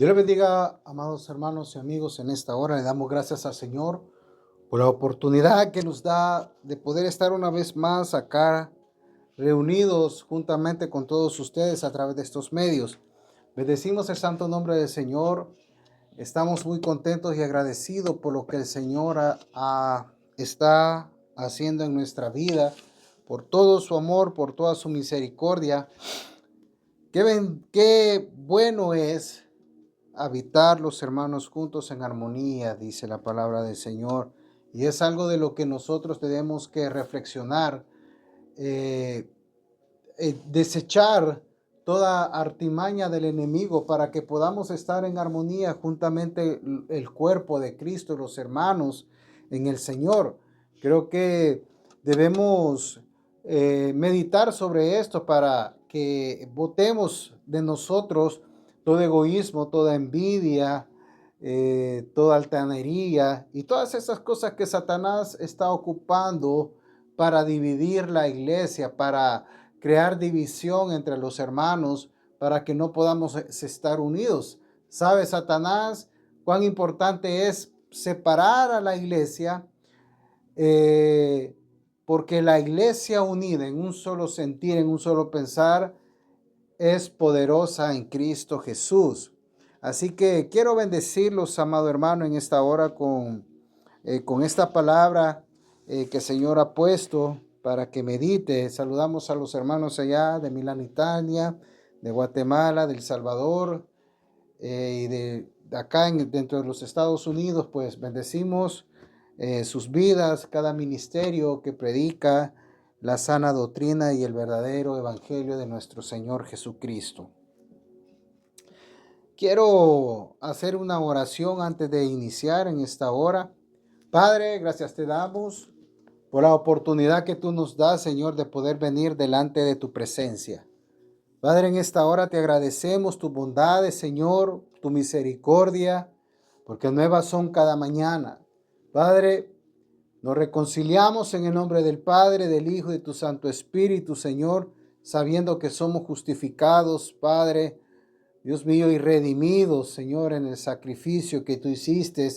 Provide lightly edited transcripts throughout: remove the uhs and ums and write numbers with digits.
Dios le bendiga, amados hermanos y amigos. En esta hora le damos gracias al Señor por la oportunidad que nos da de poder estar una vez más acá reunidos juntamente con todos ustedes a través de estos medios. Bendecimos el santo nombre del Señor. Estamos muy contentos y agradecidos por lo que el Señor está haciendo en nuestra vida, por todo su amor, por toda su misericordia. Qué bueno es habitar los hermanos juntos en armonía, dice la palabra del Señor. Y es algo de lo que nosotros tenemos que reflexionar, eh, desechar toda artimaña del enemigo para que podamos estar en armonía juntamente el cuerpo de Cristo, los hermanos en el Señor. Creo que debemos meditar sobre esto para que botemos de nosotros todo egoísmo, toda envidia, toda altanería y todas esas cosas que Satanás está ocupando para dividir la iglesia, para crear división entre los hermanos, para que no podamos estar unidos. ¿Sabe Satanás cuán importante es separar a la iglesia? Porque la iglesia unida en un solo sentir, en un solo pensar, es poderosa en Cristo Jesús. Así que quiero bendecirlos, amado hermano, en esta hora con esta palabra que el Señor ha puesto para que medite. Saludamos a los hermanos allá de Milán, Italia, de Guatemala, de El Salvador y de acá dentro de los Estados Unidos. Pues bendecimos sus vidas, cada ministerio que predica la sana doctrina y el verdadero evangelio de nuestro Señor Jesucristo. Quiero hacer una oración antes de iniciar en esta hora. Padre, gracias te damos por la oportunidad que tú nos das, Señor, de poder venir delante de tu presencia. Padre, en esta hora te agradecemos tus bondades, Señor, tu misericordia, porque nuevas son cada mañana. Padre, nos reconciliamos en el nombre del Padre, del Hijo y de tu Santo Espíritu, Señor, sabiendo que somos justificados, Padre, Dios mío, y redimidos, Señor, en el sacrificio que tú hiciste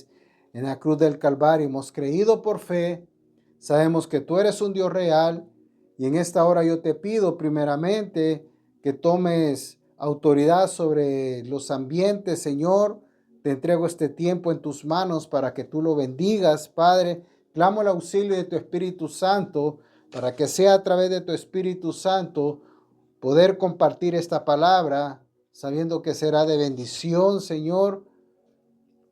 en la cruz del Calvario. Hemos creído por fe, sabemos que tú eres un Dios real, y en esta hora yo te pido primeramente que tomes autoridad sobre los ambientes, Señor. Te entrego este tiempo en tus manos para que tú lo bendigas, Padre. Clamo el auxilio de tu Espíritu Santo para que sea a través de tu Espíritu Santo poder compartir esta palabra, sabiendo que será de bendición, Señor,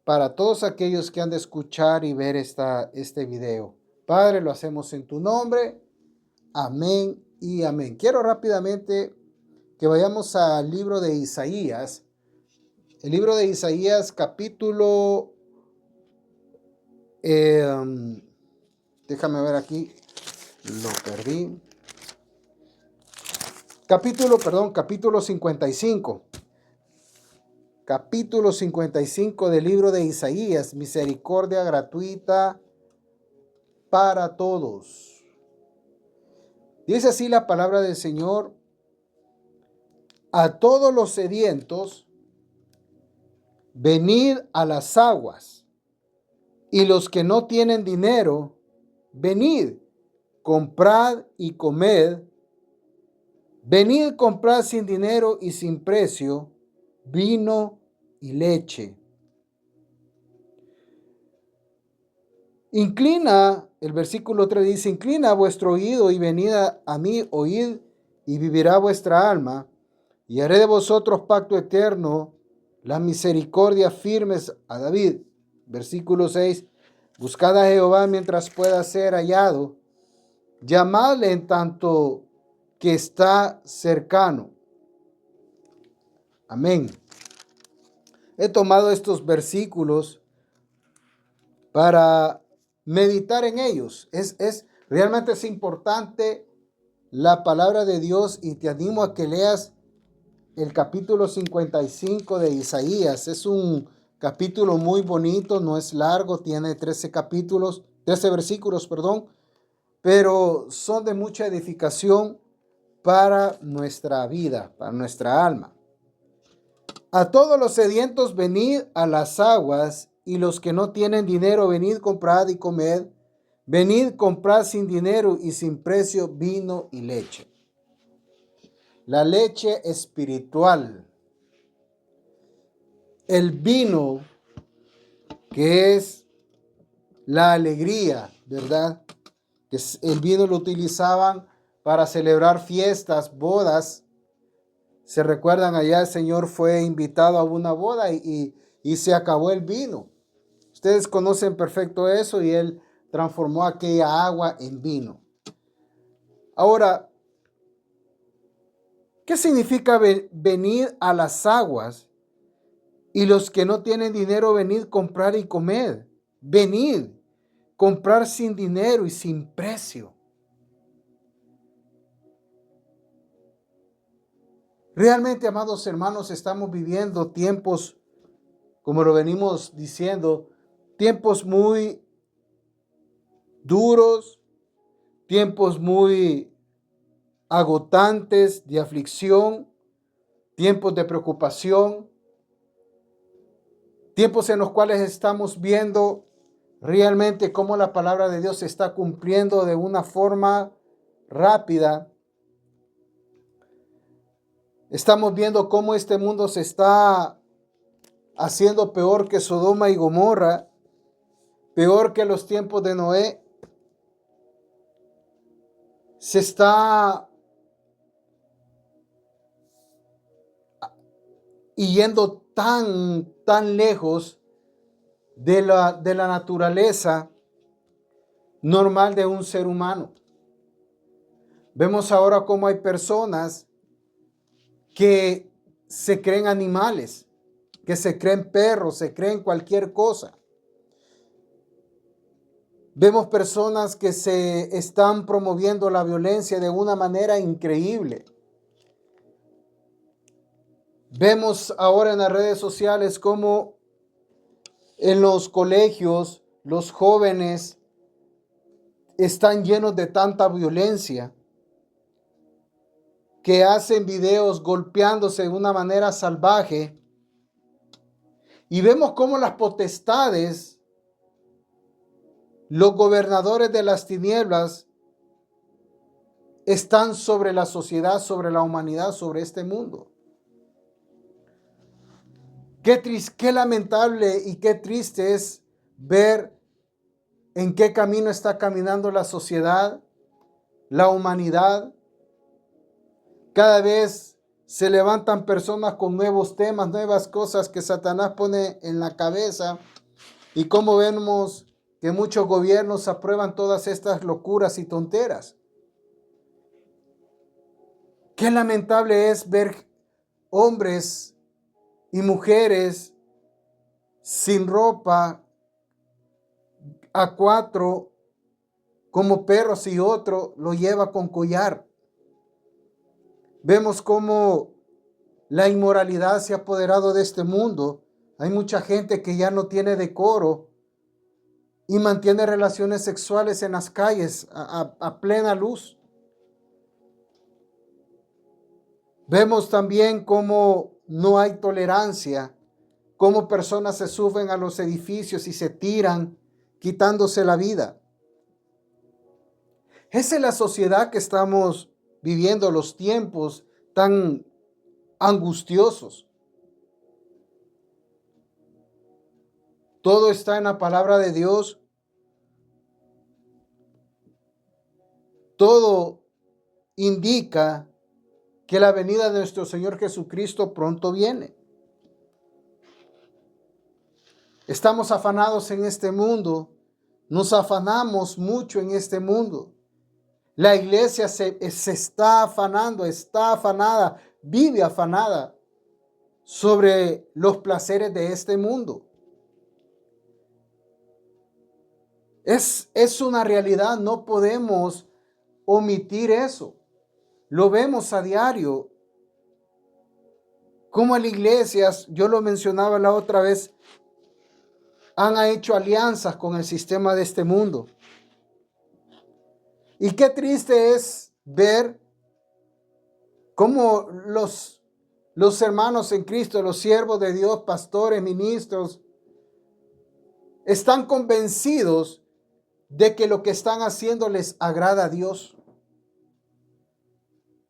para todos aquellos que han de escuchar y ver este video. Padre, lo hacemos en tu nombre. Amén y amén. Quiero rápidamente que vayamos al libro de Isaías. El libro de Isaías, capítulo... déjame ver aquí. Lo perdí. Capítulo 55. Capítulo 55 del libro de Isaías. Misericordia gratuita para todos. Dice así la palabra del Señor: a todos los sedientos, venid a las aguas, y los que no tienen dinero, venid, comprad y comed. Venid, comprad sin dinero y sin precio vino y leche. Inclina, el versículo 3 dice: inclina vuestro oído y venid a mí, oíd, y vivirá vuestra alma, y haré de vosotros pacto eterno, las misericordias firmes a David. Versículo 6: buscad a Jehová mientras pueda ser hallado, llamadle en tanto que está cercano. Amén. He tomado estos versículos para meditar en ellos. Realmente es importante la palabra de Dios, y te animo a que leas el capítulo 55 de Isaías. Es un capítulo muy bonito, no es largo, tiene 13 versículos, pero son de mucha edificación para nuestra vida, para nuestra alma. A todos los sedientos venid a las aguas, y los que no tienen dinero, venid, comprad y comed. Venid, comprad sin dinero y sin precio vino y leche. La leche espiritual. El vino, que es la alegría, ¿verdad? Que el vino lo utilizaban para celebrar fiestas, bodas. Se recuerdan, allá el Señor fue invitado a una boda y se acabó el vino. Ustedes conocen perfecto eso, y Él transformó aquella agua en vino. Ahora, ¿qué significa venir a las aguas? Y los que no tienen dinero, venid, comprar y comer. Venid, comprar sin dinero y sin precio. Realmente, amados hermanos, estamos viviendo tiempos, como lo venimos diciendo, tiempos muy duros, tiempos muy agotantes de aflicción, tiempos de preocupación, tiempos en los cuales estamos viendo realmente cómo la palabra de Dios se está cumpliendo de una forma rápida. Estamos viendo cómo este mundo se está haciendo peor que Sodoma y Gomorra, peor que los tiempos de Noé. Se está yendo tan lejos de la naturaleza normal de un ser humano. Vemos ahora cómo hay personas que se creen animales, que se creen perros, se creen cualquier cosa. Vemos personas que se están promoviendo la violencia de una manera increíble. Vemos ahora en las redes sociales cómo en los colegios los jóvenes están llenos de tanta violencia, que hacen videos golpeándose de una manera salvaje. Y vemos cómo las potestades, los gobernadores de las tinieblas, están sobre la sociedad, sobre la humanidad, sobre este mundo. Qué lamentable y qué triste es ver en qué camino está caminando la sociedad, la humanidad. Cada vez se levantan personas con nuevos temas, nuevas cosas que Satanás pone en la cabeza, y cómo vemos que muchos gobiernos aprueban todas estas locuras y tonteras. Qué lamentable es ver hombres y mujeres sin ropa, a cuatro, como perros, y otro lo lleva con collar. Vemos cómo la inmoralidad se ha apoderado de este mundo. Hay mucha gente que ya no tiene decoro y mantiene relaciones sexuales en las calles a plena luz. Vemos también cómo no hay tolerancia, cómo personas se suben a los edificios y se tiran, quitándose la vida. Esa es la sociedad que estamos viviendo, los tiempos tan angustiosos. Todo está en la palabra de Dios. Todo indica que la venida de nuestro Señor Jesucristo pronto viene. Estamos afanados en este mundo, nos afanamos mucho en este mundo. La iglesia se está afanando, está afanada, vive afanada sobre los placeres de este mundo. Es una realidad, no podemos omitir eso. Lo vemos a diario. Como en iglesias, yo lo mencionaba la otra vez, han hecho alianzas con el sistema de este mundo. Y qué triste es ver cómo los los hermanos en Cristo, los siervos de Dios, pastores, ministros, están convencidos de que lo que están haciendo les agrada a Dios.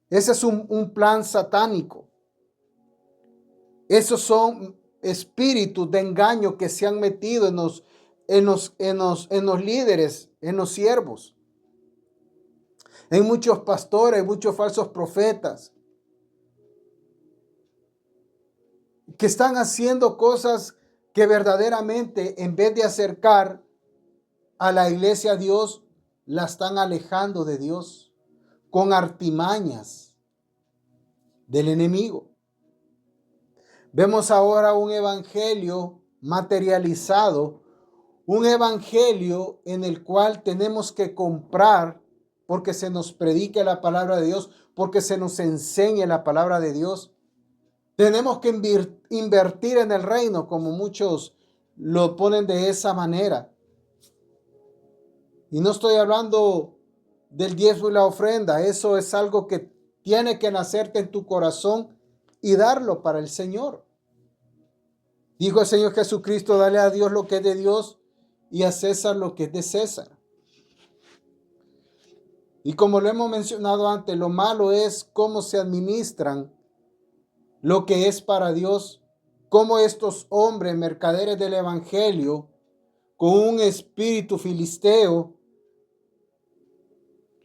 Ese es un plan satánico. Esos son espíritus de engaño que se han metido en los líderes, en los siervos, en muchos pastores, muchos falsos profetas, que están haciendo cosas que verdaderamente, en vez de acercar a la iglesia a Dios, la están alejando de Dios con artimañas del enemigo. Vemos ahora un evangelio materializado, un evangelio en el cual tenemos que comprar porque se nos predique la palabra de Dios, porque se nos enseñe la palabra de Dios. Tenemos que invertir en el reino, como muchos lo ponen de esa manera. Y no estoy hablando del diezmo y la ofrenda. Eso es algo que tiene que nacerte en tu corazón y darlo para el Señor. Dijo el Señor Jesucristo: dale a Dios lo que es de Dios y a César lo que es de César. Y como lo hemos mencionado antes, lo malo es cómo se administran lo que es para Dios, cómo estos hombres mercaderes del evangelio, con un espíritu filisteo,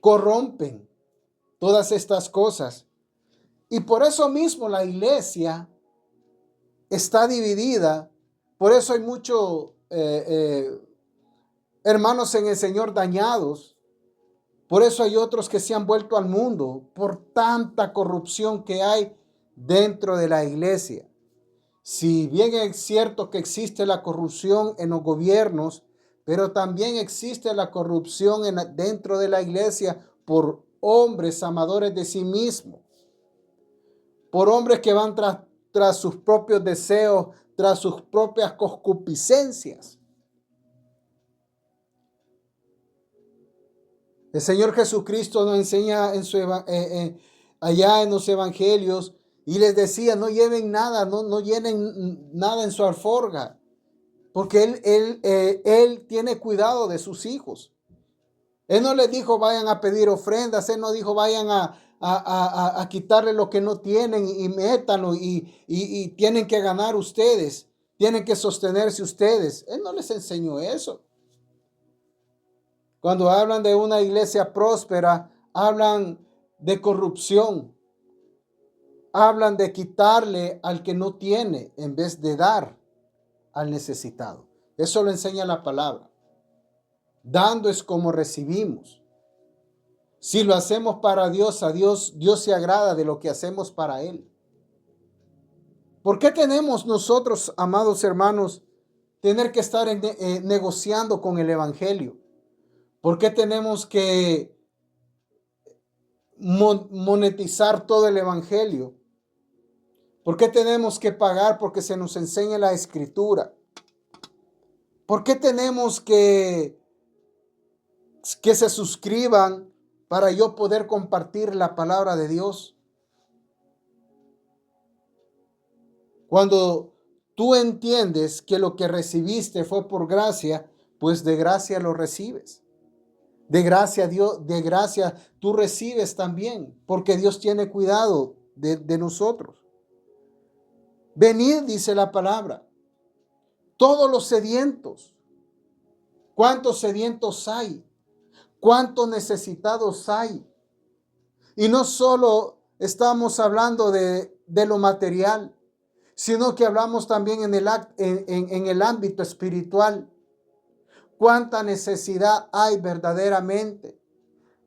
corrompen todas estas cosas. Y por eso mismo la iglesia está dividida. Por eso hay muchos hermanos en el Señor dañados. Por eso hay otros que se han vuelto al mundo, por tanta corrupción que hay dentro de la iglesia. Si bien es cierto que existe la corrupción en los gobiernos, pero también existe la corrupción dentro de la iglesia por hombres amadores de sí mismos, por hombres que van tras sus propios deseos, tras sus propias concupiscencias. El Señor Jesucristo nos enseña allá en los evangelios y les decía: no lleven nada, no llenen nada en su alforja, porque Él tiene cuidado de sus hijos. Él no les dijo vayan a pedir ofrendas, Él no dijo vayan a quitarle lo que no tienen y métanlo y tienen que ganar ustedes, tienen que sostenerse ustedes. Él no les enseñó eso. Cuando hablan de una iglesia próspera, hablan de corrupción, hablan de quitarle al que no tiene en vez de dar al necesitado. Eso lo enseña la palabra. Dando es como recibimos. Si lo hacemos para Dios, a Dios se agrada de lo que hacemos para Él. ¿Por qué tenemos nosotros, amados hermanos, tener que estar negociando con el evangelio? ¿Por qué tenemos que monetizar todo el evangelio? ¿Por qué tenemos que pagar porque se nos enseña la escritura? ¿Por qué tenemos que se suscriban para yo poder compartir la palabra de Dios? Cuando tú entiendes que lo que recibiste fue por gracia, pues de gracia lo recibes. De gracia Dios, de gracia tú recibes también, porque Dios tiene cuidado de nosotros. Venid, dice la palabra, todos los sedientos. ¿Cuántos sedientos hay? ¿Cuántos necesitados hay? Y no solo estamos hablando de lo material, sino que hablamos también en el ámbito espiritual. ¿Cuánta necesidad hay verdaderamente?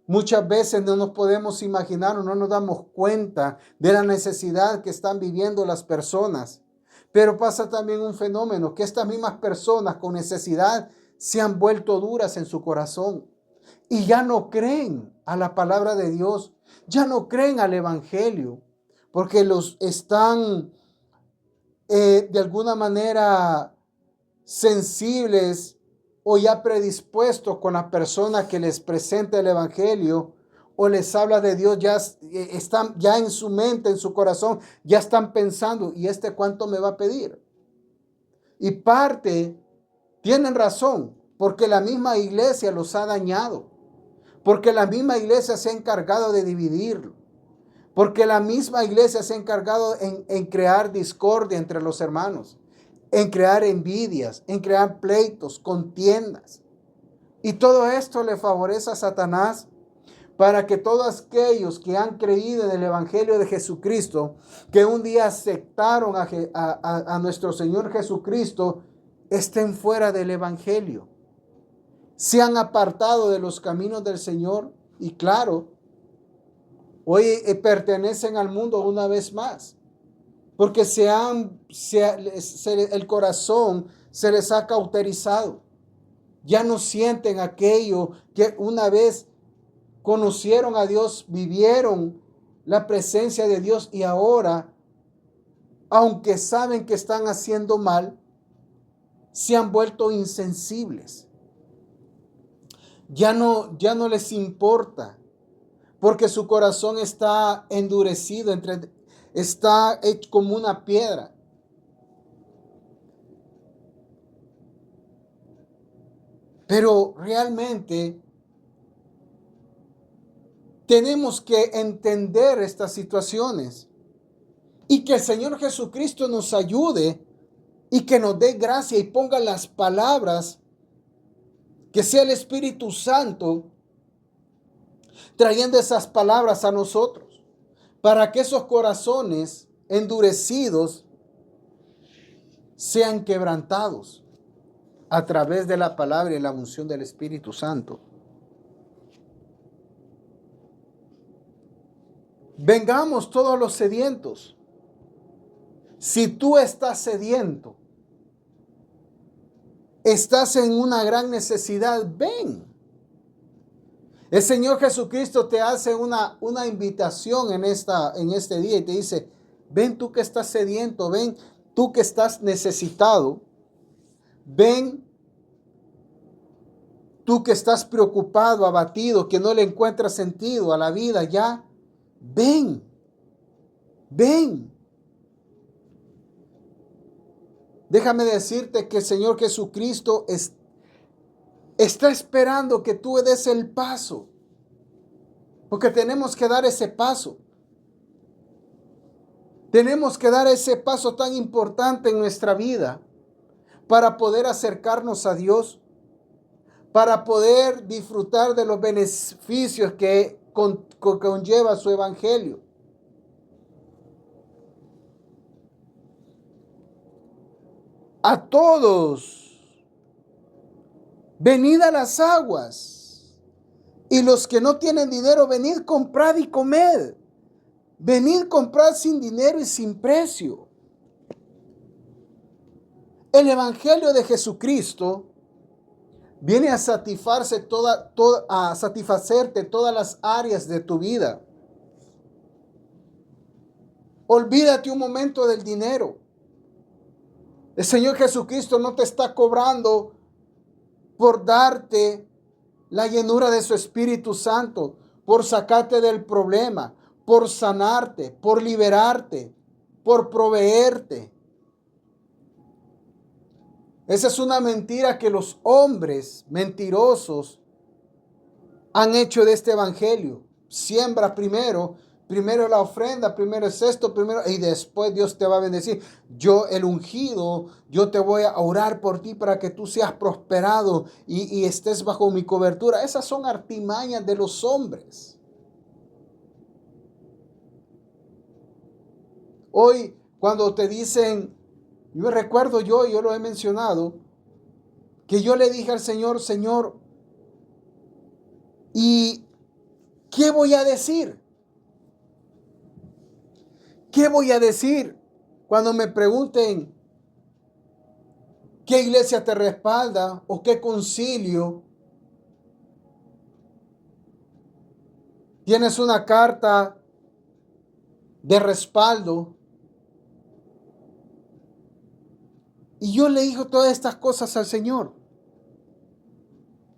Muchas veces no nos podemos imaginar o no nos damos cuenta de la necesidad que están viviendo las personas. Pero pasa también un fenómeno, que estas mismas personas con necesidad se han vuelto duras en su corazón y ya no creen a la palabra de Dios, ya no creen al evangelio, porque los están de alguna manera sensibles o ya predispuestos con la persona que les presenta el evangelio, o les habla de Dios, ya están ya en su mente, en su corazón, ya están pensando, ¿y este cuánto me va a pedir? Y parte, tienen razón, porque la misma iglesia los ha dañado, porque la misma iglesia se ha encargado de dividirlo, porque la misma iglesia se ha encargado en crear discordia entre los hermanos, en crear envidias, en crear pleitos, contiendas. Y todo esto le favorece a Satanás para que todos aquellos que han creído en el Evangelio de Jesucristo, que un día aceptaron a nuestro Señor Jesucristo, estén fuera del Evangelio, se han apartado de los caminos del Señor y claro, hoy pertenecen al mundo una vez más, porque el corazón se les ha cauterizado. Ya no sienten aquello que una vez conocieron a Dios, vivieron la presencia de Dios y ahora, aunque saben que están haciendo mal, se han vuelto insensibles. Ya no les importa, porque su corazón está endurecido, está hecho como una piedra. Pero realmente tenemos que entender estas situaciones y que el Señor Jesucristo nos ayude y que nos dé gracia y ponga las palabras, que sea el Espíritu Santo trayendo esas palabras a nosotros, para que esos corazones endurecidos sean quebrantados a través de la palabra y la unción del Espíritu Santo. Vengamos todos los sedientos. Si tú estás sediento, estás en una gran necesidad, ven. El Señor Jesucristo te hace una invitación en este día y te dice, ven tú que estás sediento, ven tú que estás necesitado, ven tú que estás preocupado, abatido, que no le encuentras sentido a la vida ya, ven, ven. Déjame decirte que el Señor Jesucristo está esperando que tú des el paso, porque tenemos que dar ese paso. Tenemos que dar ese paso tan importante en nuestra vida para poder acercarnos a Dios, para poder disfrutar de los beneficios que conlleva su evangelio. A todos, venid a las aguas, y los que no tienen dinero, venid, comprad y comed. Venid, comprad sin dinero y sin precio. El evangelio de Jesucristo viene a satisfacerte todas las áreas de tu vida. Olvídate un momento del dinero. El Señor Jesucristo no te está cobrando por darte la llenura de su Espíritu Santo, por sacarte del problema, por sanarte, por liberarte, por proveerte. Esa es una mentira que los hombres mentirosos han hecho de este evangelio. Siembra primero la ofrenda, primero es esto, primero, y después Dios te va a bendecir. Yo, el ungido, yo te voy a orar por ti para que tú seas prosperado y estés bajo mi cobertura. Esas son artimañas de los hombres. Hoy, cuando te dicen, yo recuerdo yo lo he mencionado, que yo le dije al Señor, Señor, ¿y qué voy a decir? ¿Qué voy a decir cuando me pregunten qué iglesia te respalda o qué concilio? ¿Tienes una carta de respaldo? Y yo le dije todas estas cosas al Señor.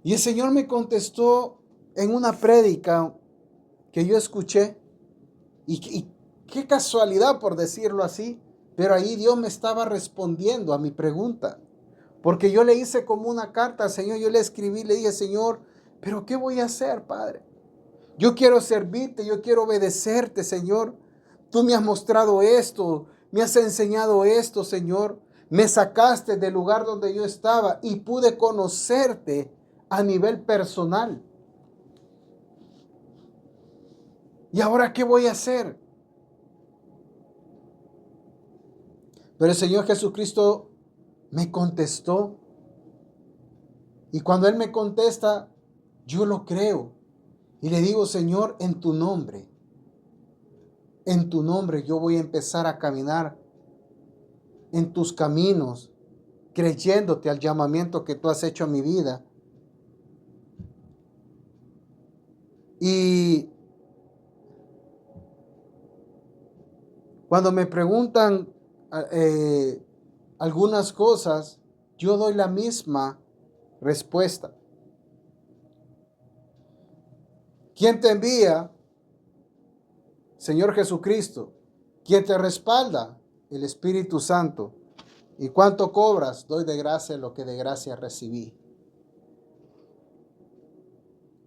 Y el Señor me contestó en una prédica que yo escuché, y qué casualidad por decirlo así, pero ahí Dios me estaba respondiendo a mi pregunta, porque yo le hice como una carta al Señor, yo le escribí, le dije, Señor, pero ¿qué voy a hacer, Padre? Yo quiero servirte, yo quiero obedecerte, Señor. Tú me has mostrado esto, me has enseñado esto, Señor. Me sacaste del lugar donde yo estaba y pude conocerte a nivel personal. ¿Y ahora qué voy a hacer? Pero el Señor Jesucristo me contestó. Y cuando Él me contesta, yo lo creo. Y le digo, Señor, en tu nombre yo voy a empezar a caminar en tus caminos, creyéndote al llamamiento que tú has hecho a mi vida. Y cuando me preguntan algunas cosas, yo doy la misma respuesta. ¿Quién te envía? Señor Jesucristo. ¿Quién te respalda? El Espíritu Santo. ¿Y cuánto cobras? Doy de gracia lo que de gracia recibí.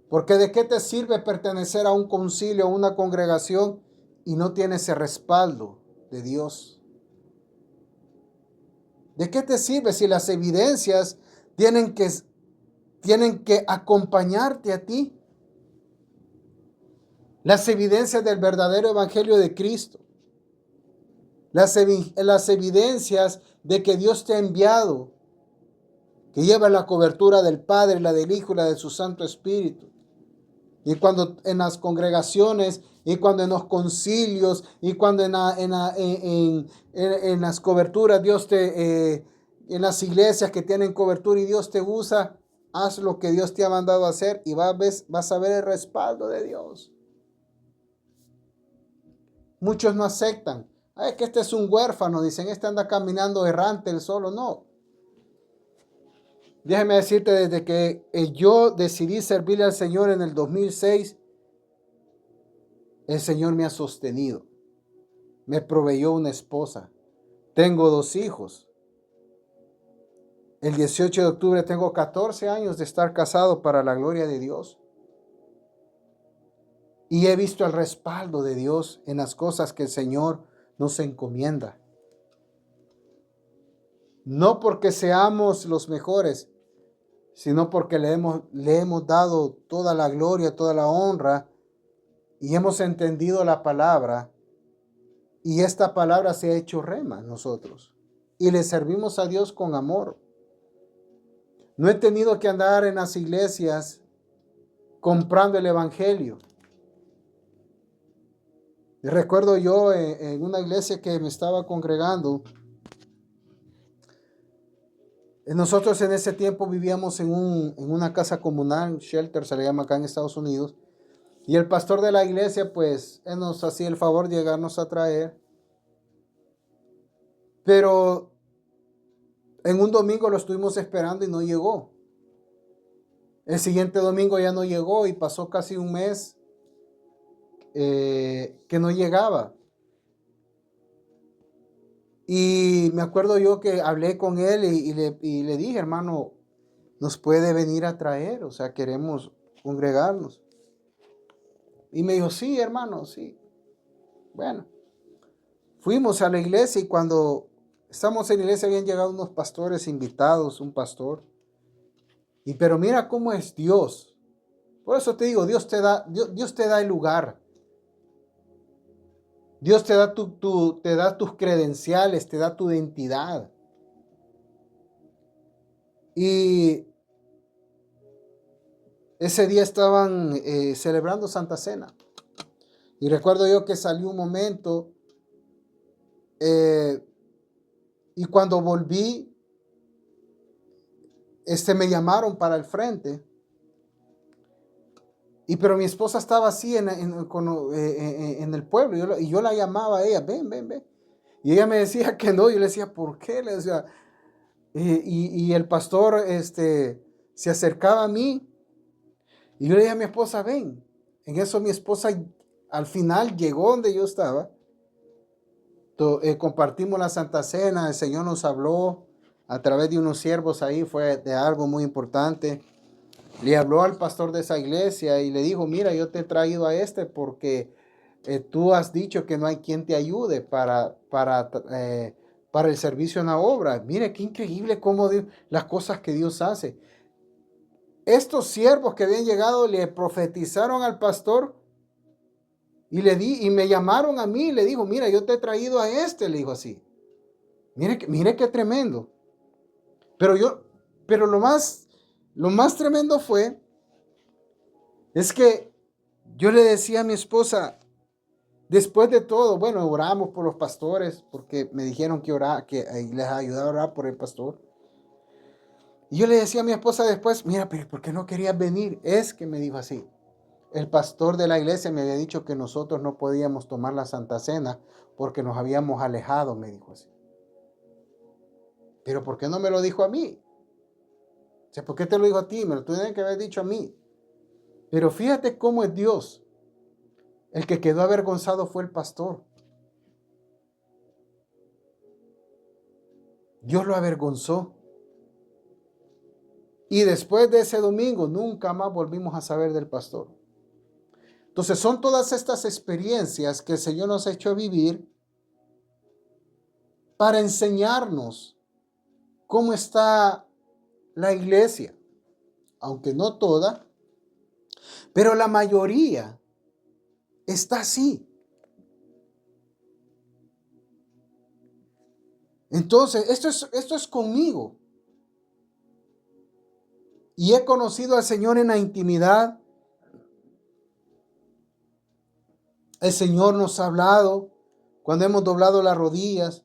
Porque ¿de qué te sirve pertenecer a un concilio, a una congregación y no tienes ese respaldo de Dios? ¿De qué te sirve si las evidencias tienen que acompañarte a ti? Las evidencias del verdadero evangelio de Cristo. Las evidencias de que Dios te ha enviado, que lleva la cobertura del Padre, la del Hijo y la de su Santo Espíritu. Y cuando en las congregaciones, y cuando en los concilios, y cuando en las coberturas, en las iglesias que tienen cobertura y Dios te usa, haz lo que Dios te ha mandado a hacer y vas a ver el respaldo de Dios. Muchos no aceptan. Ay, que este es un huérfano, dicen, este anda caminando errante él solo. No. Déjame decirte, desde que yo decidí servirle al Señor en el 2006, el Señor me ha sostenido. Me proveyó una esposa. Tengo 2 hijos. El 18 de octubre tengo 14 años de estar casado para la gloria de Dios. Y he visto el respaldo de Dios en las cosas que el Señor nos encomienda. No porque seamos los mejores, sino porque le hemos dado toda la gloria, toda la honra y hemos entendido la palabra. Y esta palabra se ha hecho rema en nosotros. Y le servimos a Dios con amor. No he tenido que andar en las iglesias comprando el evangelio. Y recuerdo yo en una iglesia que me estaba congregando. Nosotros en ese tiempo vivíamos en una casa comunal, shelter se le llama acá en Estados Unidos. Y el pastor de la iglesia, pues, él nos hacía el favor de llegarnos a traer. Pero en un domingo lo estuvimos esperando y no llegó. El siguiente domingo ya no llegó y pasó casi un mes que no llegaba. Y me acuerdo yo que hablé con él y le dije, hermano, nos puede venir a traer, o sea, queremos congregarnos. Y me dijo, sí, hermano, sí. Bueno, fuimos a la iglesia y cuando estamos en la iglesia habían llegado unos pastores invitados, un pastor. Pero mira cómo es Dios. Por eso te digo, Dios te da el lugar. Dios te da te da tus credenciales, te da tu identidad. Y ese día estaban celebrando Santa Cena. Y recuerdo yo que salió un momento y cuando volví, me llamaron para el frente. Pero mi esposa estaba así en el pueblo y yo la llamaba a ella, ven, ven, ven. Y ella me decía que no, yo le decía, ¿por qué? Le decía, y el pastor se acercaba a mí y yo le dije a mi esposa, ven. En eso mi esposa al final llegó donde yo estaba. Compartimos la Santa Cena, el Señor nos habló a través de unos siervos ahí, fue de algo muy importante. Le habló al pastor de esa iglesia y le dijo, mira, yo te he traído a este porque tú has dicho que no hay quien te ayude para el servicio en la obra. Mire, qué increíble cómo las cosas que Dios hace. Estos siervos que habían llegado le profetizaron al pastor y me llamaron a mí y le dijo, mira, yo te he traído a este, le dijo así. Mire qué tremendo. Pero lo más tremendo es que yo le decía a mi esposa, después de todo, bueno, oramos por los pastores, porque me dijeron que les ayudara a orar por el pastor. Y yo le decía a mi esposa después, mira, pero ¿por qué no querías venir? Es que me dijo así, el pastor de la iglesia me había dicho que nosotros no podíamos tomar la Santa Cena porque nos habíamos alejado, me dijo así. Pero ¿por qué no me lo dijo a mí? O sea, ¿por qué te lo dijo a ti? Me lo tuvieron que haber dicho a mí. Pero fíjate cómo es Dios. El que quedó avergonzado fue el pastor. Dios lo avergonzó. Y después de ese domingo nunca más volvimos a saber del pastor. Entonces son todas estas experiencias que el Señor nos ha hecho vivir para enseñarnos cómo está la iglesia. Aunque no toda, pero la mayoría está así. Entonces, esto es conmigo. Y he conocido al Señor en la intimidad. El Señor nos ha hablado cuando hemos doblado las rodillas,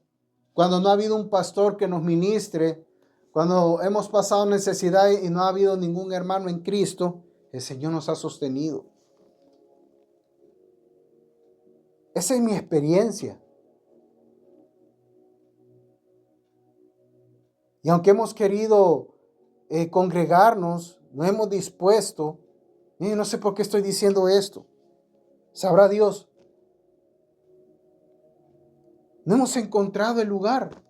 cuando no ha habido un pastor que nos ministre, cuando hemos pasado necesidad y no ha habido ningún hermano en Cristo, el Señor nos ha sostenido. Esa es mi experiencia. Y aunque hemos querido congregarnos, no hemos dispuesto, no sé por qué estoy diciendo esto, sabrá Dios. No hemos encontrado el lugar.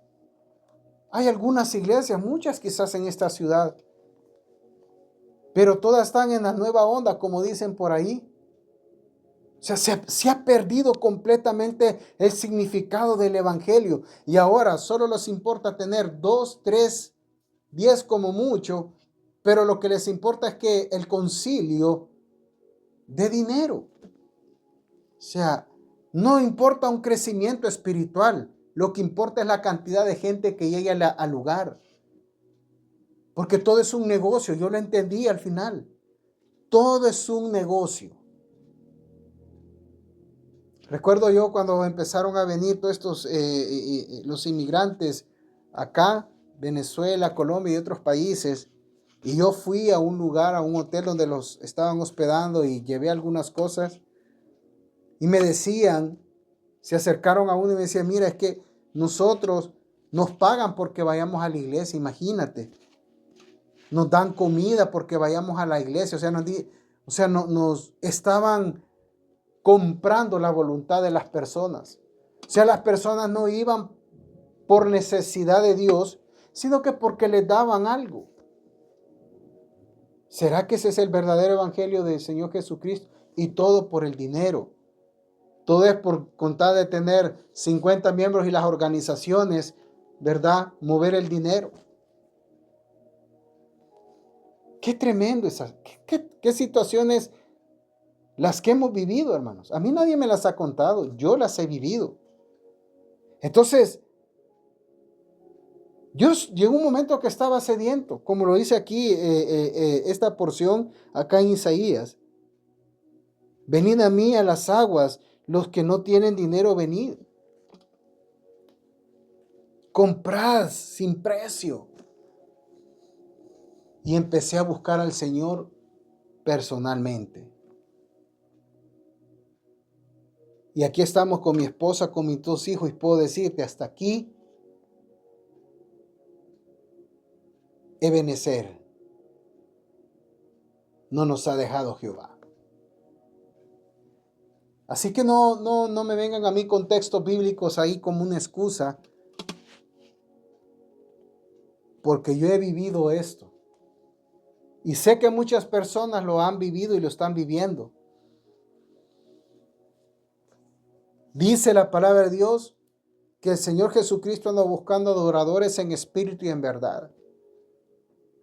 Hay algunas iglesias, muchas quizás en esta ciudad, pero todas están en la nueva onda, como dicen por ahí. O sea, se ha perdido completamente el significado del evangelio y ahora solo les importa tener 2, 3, 10 como mucho, pero lo que les importa es que el concilio dé dinero. O sea, no importa un crecimiento espiritual, lo que importa es la cantidad de gente que llegue al lugar. Porque todo es un negocio, yo lo entendí al final. Todo es un negocio. Recuerdo yo cuando empezaron a venir todos estos, los inmigrantes acá, Venezuela, Colombia y otros países, y yo fui a un lugar, a un hotel donde los estaban hospedando y llevé algunas cosas, y me decían, se acercaron a uno y me decían, mira, es que nosotros nos pagan porque vayamos a la iglesia, imagínate. Nos dan comida porque vayamos a la iglesia, nos estaban comprando la voluntad de las personas. O sea, las personas no iban por necesidad de Dios, sino que porque les daban algo. ¿Será que ese es el verdadero evangelio del Señor Jesucristo? Y todo por el dinero. Todo es por contar de tener 50 miembros y las organizaciones, ¿verdad? Mover el dinero. Qué tremendo esas, qué situaciones las que hemos vivido, hermanos. A mí nadie me las ha contado, yo las he vivido. Entonces, llegó un momento que estaba sediento, como lo dice aquí esta porción acá en Isaías. Venid a mí a las aguas, los que no tienen dinero, venid. Comprad sin precio. Y empecé a buscar al Señor personalmente. Y aquí estamos con mi esposa, con mis 2 hijos, y puedo decirte, hasta aquí, Ebenezer, no nos ha dejado Jehová. Así que no me vengan a mí con textos bíblicos ahí como una excusa, porque yo he vivido esto. Y sé que muchas personas lo han vivido y lo están viviendo. Dice la palabra de Dios que el Señor Jesucristo anda buscando adoradores en espíritu y en verdad.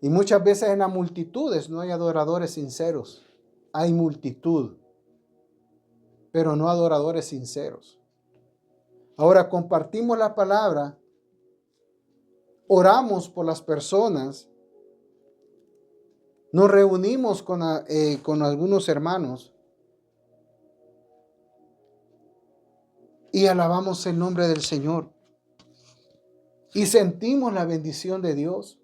Y muchas veces en las multitudes no hay adoradores sinceros. Hay multitud, pero no adoradores sinceros. Ahora compartimos la palabra, oramos por las personas, nos reunimos con algunos hermanos y alabamos el nombre del Señor. Y sentimos la bendición de Dios.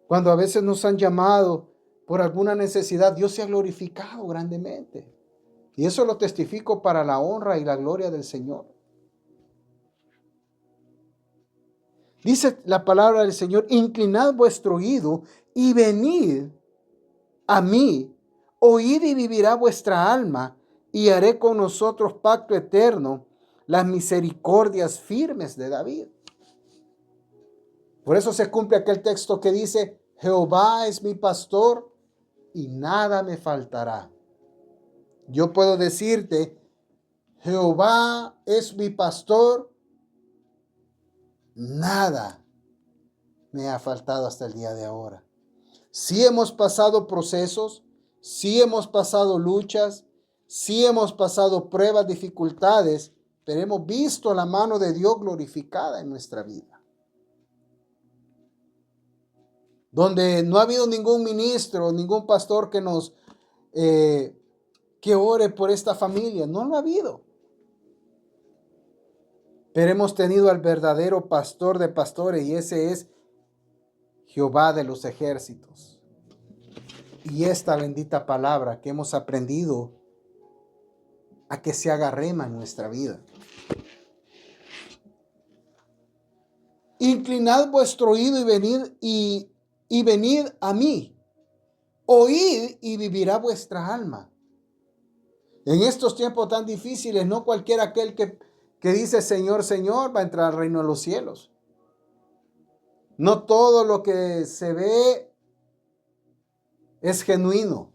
Cuando a veces nos han llamado por alguna necesidad, Dios se ha glorificado grandemente. Y eso lo testifico para la honra y la gloria del Señor. Dice la palabra del Señor, inclinad vuestro oído y venid a mí, oíd y vivirá vuestra alma, y haré con nosotros pacto eterno, las misericordias firmes de David. Por eso se cumple aquel texto que dice, Jehová es mi pastor y nada me faltará. Yo puedo decirte, Jehová es mi pastor, nada me ha faltado hasta el día de ahora. Sí hemos pasado procesos, sí hemos pasado luchas, sí hemos pasado pruebas, dificultades, pero hemos visto la mano de Dios glorificada en nuestra vida. Donde no ha habido ningún ministro, ningún pastor que nos que ore por esta familia, no lo ha habido. Pero hemos tenido al verdadero pastor de pastores y ese es Jehová de los ejércitos. Y esta bendita palabra que hemos aprendido a que se haga rema en nuestra vida. Inclinad vuestro oído y venid a mí. Oíd y vivirá vuestra alma. En estos tiempos tan difíciles, no cualquiera aquel que dice Señor, Señor va a entrar al reino de los cielos. No todo lo que se ve es genuino.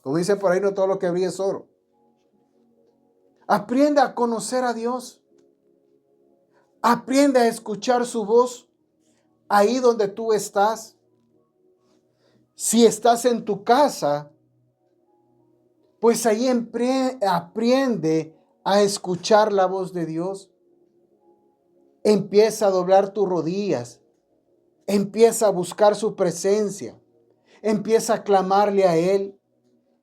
Como dice por ahí, no todo lo que brilla es oro. Aprende a conocer a Dios. Aprende a escuchar su voz ahí donde tú estás. Si estás en tu casa, pues ahí aprende a escuchar la voz de Dios. Empieza a doblar tus rodillas. Empieza a buscar su presencia. Empieza a clamarle a Él.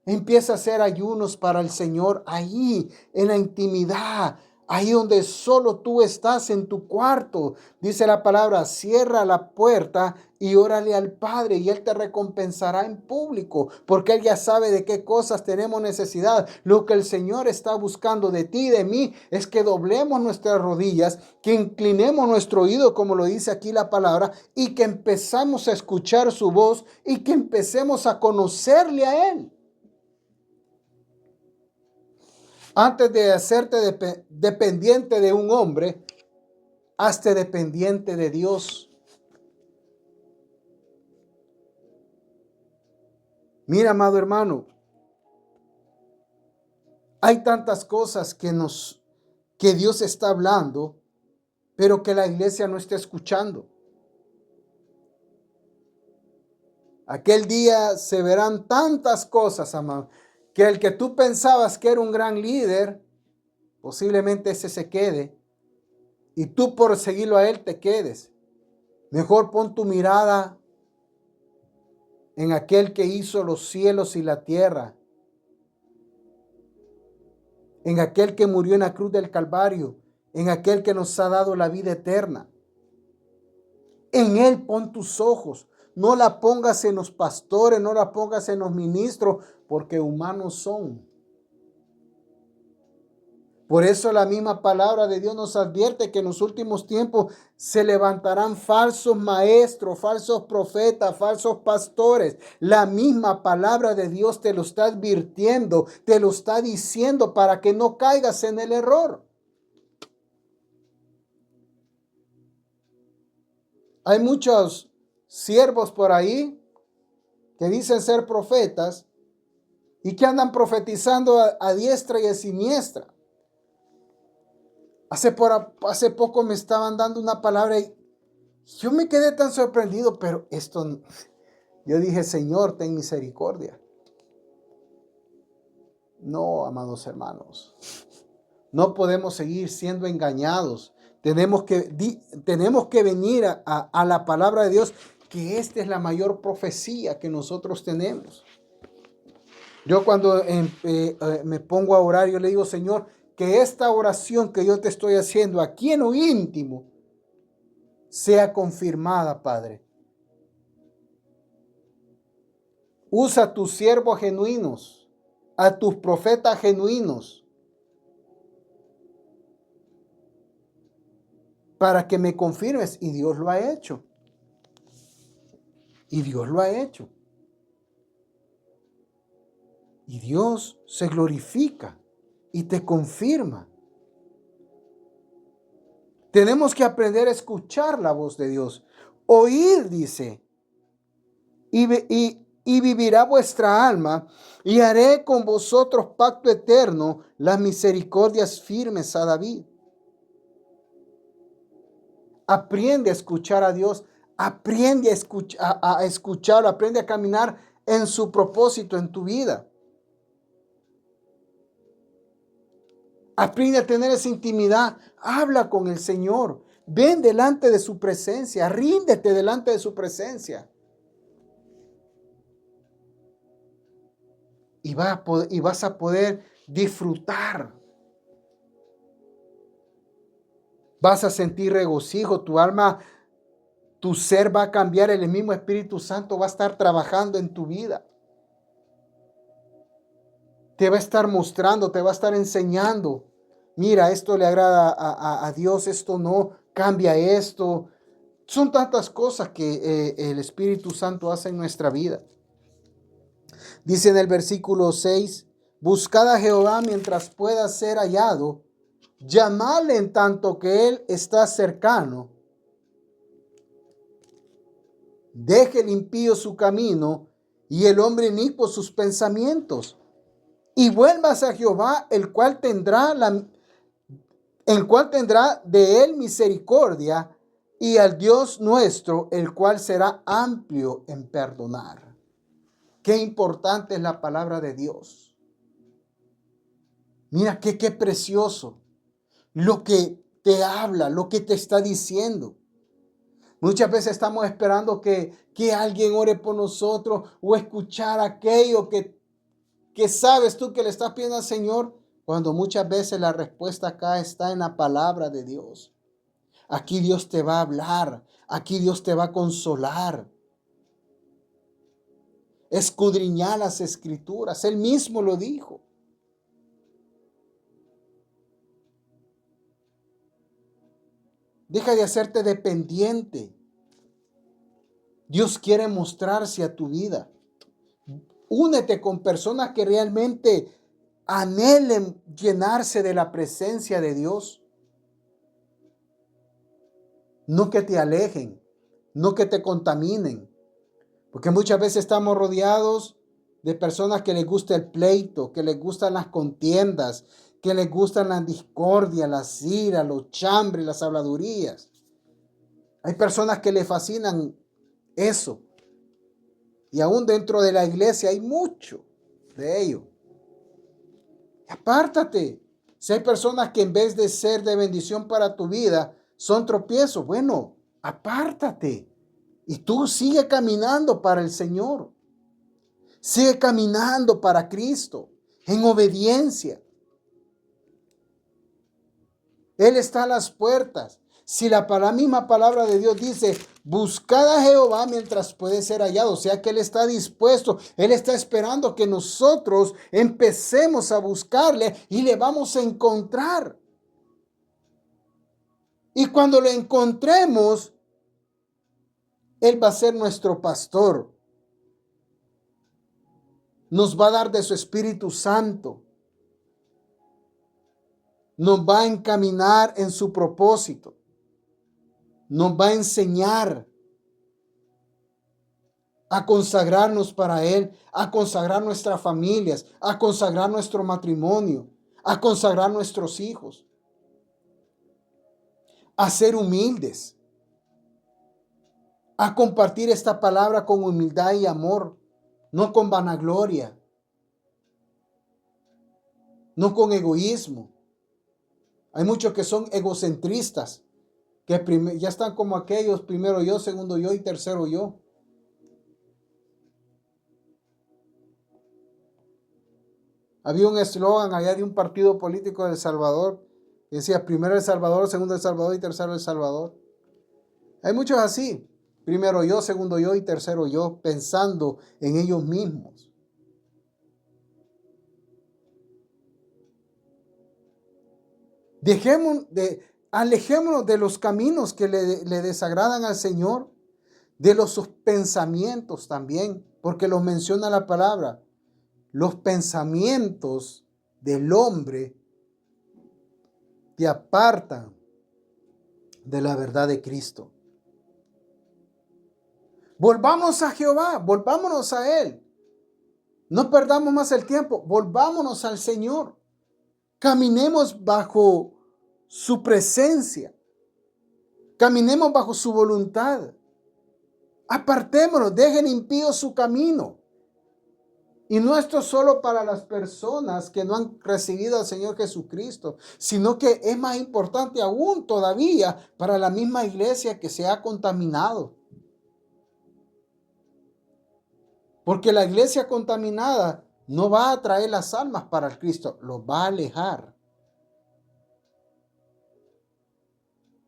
Empieza a hacer ayunos para el Señor ahí en la intimidad, ahí donde solo tú estás en tu cuarto. Dice la palabra, cierra la puerta y órale al Padre y Él te recompensará en público, porque Él ya sabe de qué cosas tenemos necesidad. Lo que el Señor está buscando de ti y de mí es que doblemos nuestras rodillas, que inclinemos nuestro oído, como lo dice aquí la palabra, y que empezamos a escuchar su voz y que empecemos a conocerle a Él. Antes de hacerte dependiente de un hombre, hazte dependiente de Dios. Mira, amado hermano, hay tantas cosas que Dios está hablando, pero que la iglesia no está escuchando. Aquel día se verán tantas cosas, amado, que el que tú pensabas que era un gran líder, posiblemente ese se quede, y tú por seguirlo a él te quedes. Mejor pon tu mirada en aquel que hizo los cielos y la tierra, en aquel que murió en la cruz del Calvario, en aquel que nos ha dado la vida eterna. En Él pon tus ojos. No la pongas en los pastores, no la pongas en los ministros, porque humanos son. Por eso la misma palabra de Dios nos advierte que en los últimos tiempos se levantarán falsos maestros, falsos profetas, falsos pastores. La misma palabra de Dios te lo está advirtiendo, te lo está diciendo para que no caigas en el error. Hay muchos siervos por ahí que dicen ser profetas y que andan profetizando a diestra y a siniestra. Hace poco me estaban dando una palabra y yo me quedé tan sorprendido, pero yo dije, Señor, ten misericordia. No, amados hermanos, no podemos seguir siendo engañados. Tenemos que venir a la palabra de Dios, que esta es la mayor profecía que nosotros tenemos. Yo cuando me pongo a orar, yo le digo, Señor, que esta oración que yo te estoy haciendo aquí en lo íntimo sea confirmada, Padre. Usa a tus siervos genuinos, a tus profetas genuinos, para que me confirmes. Y Dios lo ha hecho. Y Dios lo ha hecho. Y Dios se glorifica y te confirma. Tenemos que aprender a escuchar la voz de Dios. Oír, dice, y vivirá vuestra alma, y haré con vosotros pacto eterno, las misericordias firmes a David. Aprende a escuchar a Dios, aprende a escucharlo, aprende a caminar en su propósito en tu vida. Aprende a tener esa intimidad, habla con el Señor, ven delante de su presencia, ríndete delante de su presencia. Y vas a poder disfrutar. Vas a sentir regocijo, tu alma, tu ser va a cambiar, el mismo Espíritu Santo va a estar trabajando en tu vida. Te va a estar mostrando, te va a estar enseñando. Mira, esto le agrada a Dios, esto no, cambia esto. Son tantas cosas que el Espíritu Santo hace en nuestra vida. Dice en el versículo 6, buscad a Jehová mientras pueda ser hallado, llamadle en tanto que Él está cercano. Deje el impío su camino y el hombre inicuo sus pensamientos. Y vuelvas a Jehová, el cual tendrá de él misericordia, y al Dios nuestro, el cual será amplio en perdonar. Qué importante es la palabra de Dios. Mira qué precioso lo que te habla, lo que te está diciendo. Muchas veces estamos esperando que alguien ore por nosotros o escuchar aquello que sabes tú que le estás pidiendo al Señor, cuando muchas veces la respuesta acá está en la palabra de Dios. Aquí Dios te va a hablar, aquí Dios te va a consolar. Escudriñar las Escrituras, Él mismo lo dijo. Deja de hacerte dependiente. Dios quiere mostrarse a tu vida. Únete con personas que realmente anhelen llenarse de la presencia de Dios. No que te alejen, no que te contaminen. Porque muchas veces estamos rodeados de personas que les gusta el pleito, que les gustan las contiendas, que les gustan la discordia, las iras, los chambres, las habladurías. Hay personas que le fascinan eso. Y aún dentro de la iglesia hay mucho de ello. Apártate. Si hay personas que en vez de ser de bendición para tu vida, son tropiezos, bueno, apártate. Y tú sigue caminando para el Señor. Sigue caminando para Cristo en obediencia. Él está a las puertas. Si la misma palabra de Dios dice, Buscad a Jehová mientras puede ser hallado. O sea que Él está dispuesto, Él está esperando que nosotros empecemos a buscarle y le vamos a encontrar. Y cuando lo encontremos, Él va a ser nuestro pastor. Nos va a dar de su Espíritu Santo. Nos va a encaminar en su propósito. Nos va a enseñar a consagrarnos para Él, a consagrar nuestras familias, a consagrar nuestro matrimonio, a consagrar nuestros hijos, a ser humildes, a compartir esta palabra con humildad y amor, no con vanagloria, no con egoísmo. Hay muchos que son egocentristas, que ya están como aquellos, primero yo, segundo yo y tercero yo. Había un eslogan allá de un partido político de El Salvador que decía primero El Salvador, segundo El Salvador y tercero El Salvador. Hay muchos así, primero yo, segundo yo y tercero yo, pensando en ellos mismos. Alejémonos de los caminos que le desagradan al Señor, de los sus pensamientos también, porque los menciona la palabra. Los pensamientos del hombre te apartan de la verdad de Cristo. Volvamos a Jehová, volvámonos a Él. No perdamos más el tiempo, volvámonos al Señor. Caminemos bajo su presencia. Caminemos bajo su voluntad. Apartémonos, dejen impío su camino. Y no esto solo para las personas que no han recibido al Señor Jesucristo, sino que es más importante aún todavía para la misma iglesia que se ha contaminado. Porque la iglesia contaminada no va a traer las almas para el Cristo, los va a alejar.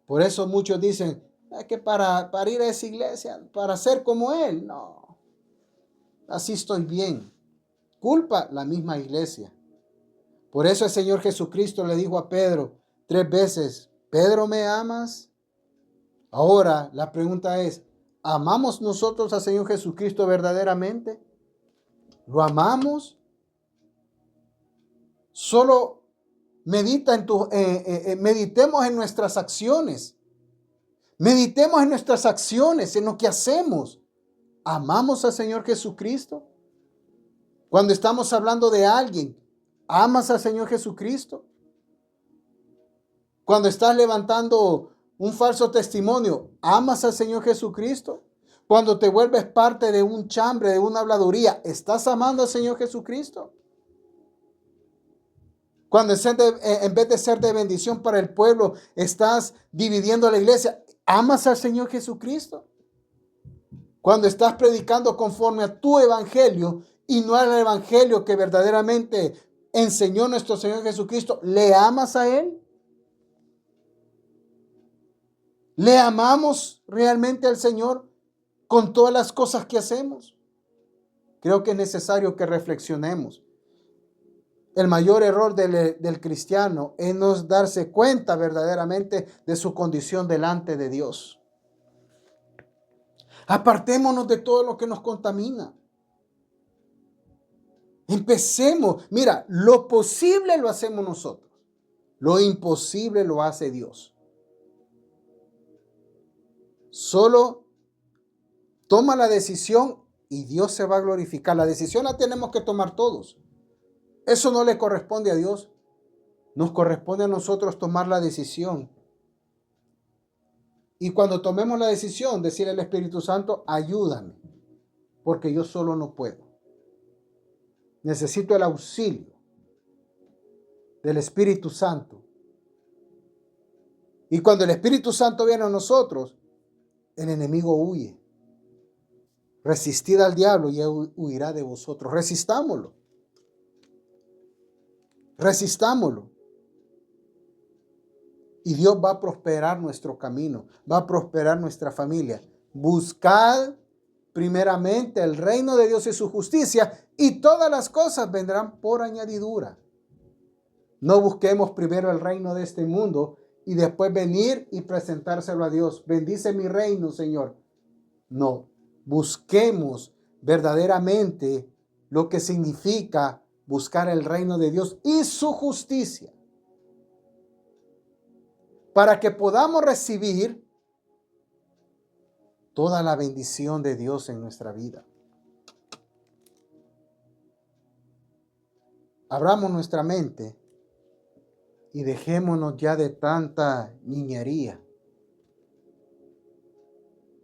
Por eso muchos dicen, es que para ir a esa iglesia, para ser como Él, no, así estoy bien. Culpa la misma iglesia. Por eso el Señor Jesucristo le dijo a Pedro 3 veces, Pedro, ¿me amas? Ahora la pregunta es, ¿amamos nosotros al Señor Jesucristo verdaderamente? ¿Lo amamos? Solo meditemos en nuestras acciones. Meditemos en nuestras acciones, en lo que hacemos. ¿Amamos al Señor Jesucristo? Cuando estamos hablando de alguien, ¿amas al Señor Jesucristo? Cuando estás levantando un falso testimonio, ¿amas al Señor Jesucristo? Cuando te vuelves parte de un chambre, de una habladuría, ¿estás amando al Señor Jesucristo? Cuando en vez de ser de bendición para el pueblo, estás dividiendo la iglesia, ¿amas al Señor Jesucristo? Cuando estás predicando conforme a tu evangelio y no al evangelio que verdaderamente enseñó nuestro Señor Jesucristo, ¿le amas a Él? ¿Le amamos realmente al Señor con todas las cosas que hacemos? Creo que es necesario que reflexionemos. El mayor error del cristiano es no darse cuenta verdaderamente de su condición delante de Dios. Apartémonos de todo lo que nos contamina. Empecemos. Mira, lo posible lo hacemos nosotros. Lo imposible lo hace Dios. Solo toma la decisión y Dios se va a glorificar. La decisión la tenemos que tomar todos. Eso no le corresponde a Dios. Nos corresponde a nosotros tomar la decisión. Y cuando tomemos la decisión, decirle al Espíritu Santo, ayúdame, porque yo solo no puedo. Necesito el auxilio del Espíritu Santo. Y cuando el Espíritu Santo viene a nosotros, el enemigo huye. Resistid al diablo y él huirá de vosotros. Resistámoslo. Resistámoslo. Y Dios va a prosperar nuestro camino, va a prosperar nuestra familia, Buscad primeramente el reino de Dios y su justicia, y todas las cosas vendrán por añadidura. No busquemos primero el reino de este mundo y después venir y presentárselo a Dios. Bendice mi reino, Señor. No, busquemos verdaderamente lo que significa buscar el reino de Dios y su justicia, para que podamos recibir toda la bendición de Dios en nuestra vida. Abramos nuestra mente y dejémonos ya de tanta niñería.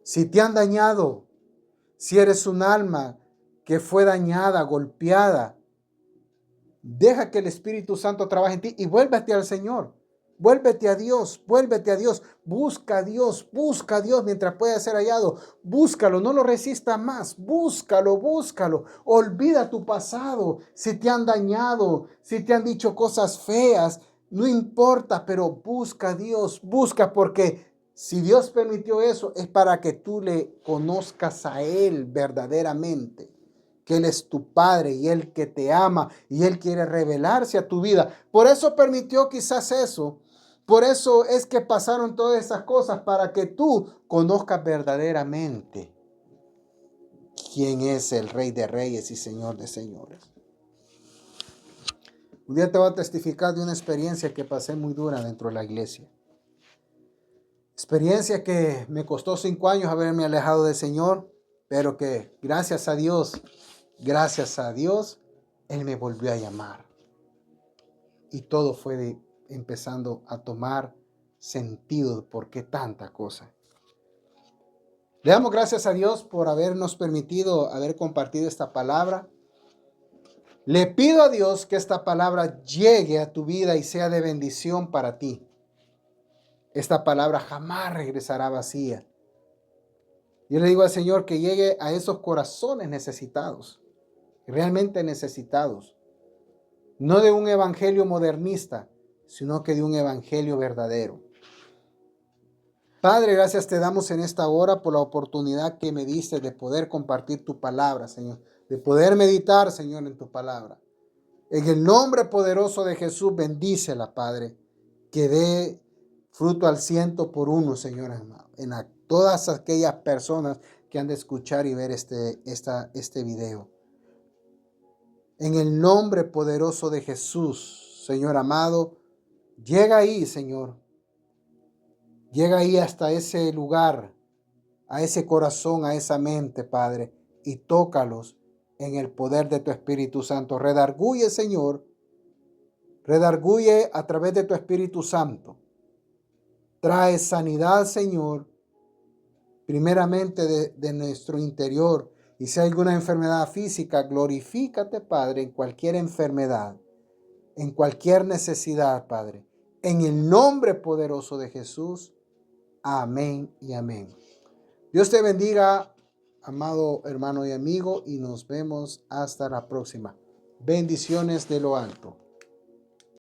Si te han dañado, si eres un alma que fue dañada, golpeada, deja que el Espíritu Santo trabaje en ti y vuélvete al Señor. Vuélvete a Dios, vuélvete a Dios. Busca a Dios mientras pueda ser hallado. Búscalo, no lo resistas más. Búscalo, búscalo. Olvida tu pasado. Si te han dañado, si te han dicho cosas feas, no importa, pero busca a Dios. Busca, porque si Dios permitió eso, es para que tú le conozcas a Él verdaderamente. Que Él es tu Padre y Él que te ama y Él quiere revelarse a tu vida. Por eso permitió quizás eso. Por eso es que pasaron todas esas cosas, para que tú conozcas verdaderamente quién es el Rey de Reyes y Señor de Señores. Un día te voy a testificar de una experiencia que pasé muy dura dentro de la iglesia. Experiencia que me costó 5 años haberme alejado del Señor, pero que gracias a Dios, Él me volvió a llamar. Y todo fue empezando a tomar sentido. ¿Por qué tanta cosa? Le damos gracias a Dios por habernos permitido haber compartido esta palabra. Le pido a Dios que esta palabra llegue a tu vida y sea de bendición para ti. Esta palabra jamás regresará vacía. Yo le digo al Señor que llegue a esos corazones necesitados, realmente necesitados. No de un evangelio modernista, sino que de un evangelio verdadero. Padre, gracias te damos en esta hora por la oportunidad que me diste de poder compartir tu palabra, Señor. De poder meditar, Señor, en tu palabra. En el nombre poderoso de Jesús, bendícela, Padre. Que dé fruto al 100 por 1, Señor amado. En todas aquellas personas que han de escuchar y ver este video. En el nombre poderoso de Jesús, Señor amado, llega ahí, Señor. Llega ahí hasta ese lugar, a ese corazón, a esa mente, Padre, y tócalos en el poder de tu Espíritu Santo. Redarguye, Señor. Redarguye a través de tu Espíritu Santo. Trae sanidad, Señor, primeramente de nuestro interior. Y si hay alguna enfermedad física, glorifícate, Padre, en cualquier enfermedad, en cualquier necesidad, Padre. En el nombre poderoso de Jesús. Amén y amén. Dios te bendiga, amado hermano y amigo, y nos vemos hasta la próxima. Bendiciones de lo alto.